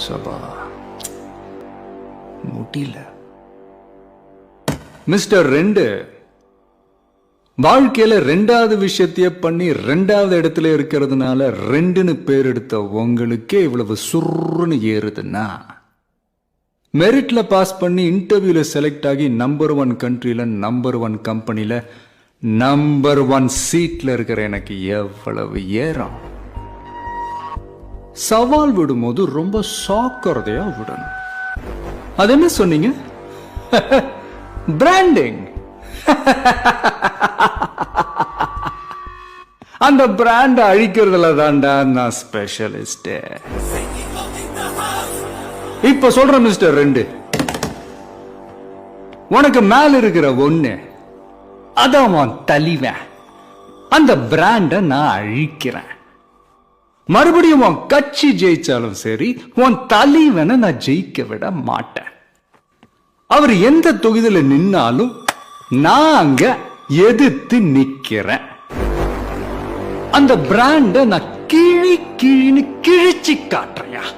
சபா முடியல. மிஸ்டர் 2, வாழ்க்கையில 2வது விஷயத்தையே பண்ணி 2வது இடத்துல இருக்கிறதுனால 2ன்னு பேர் எடுத்த உங்களுக்கே இவ்வளவு சுருன்னு ஏறுதுன்னா, மெரிட்ல பாஸ் பண்ணி இன்டர்வியூல செலக்ட் ஆகி நம்பர் 1 கண்ட்ரியில நம்பர் 1 கம்பெனில நம்பர் 1 சீட்ல இருக்கிற எனக்கு எவ்வளவு ஏறம். சவால் விடும்போது ரொம்ப சாக்கிறதையா விடணும். அது என்ன சொன்னீங்க? பிராண்டிங். அந்த பிராண்ட் அழிக்கிறதுல தான்டா நான் ஸ்பெஷலிஸ்ட். இப்ப சொல்ற மிஸ்டர் 2, உனக்கு மேல இருக்கிற ஒண்ணு அதான் உன் தலைவன். அந்த பிராண்ட நான் அழிக்கிறேன். மறுபடியும் உன் கட்சி ஜெயிச்சாலும் சரி, உன் தலைவனை நான் ஜெயிக்க விட மாட்டேன். அவர் எந்த தொகுதியில நின்னாலும் நான் அங்க எதிர்த்து நிக்கிறேன். அந்த பிராண்ட நான் கிழின்னு கிழிச்சு காட்டுறேன்.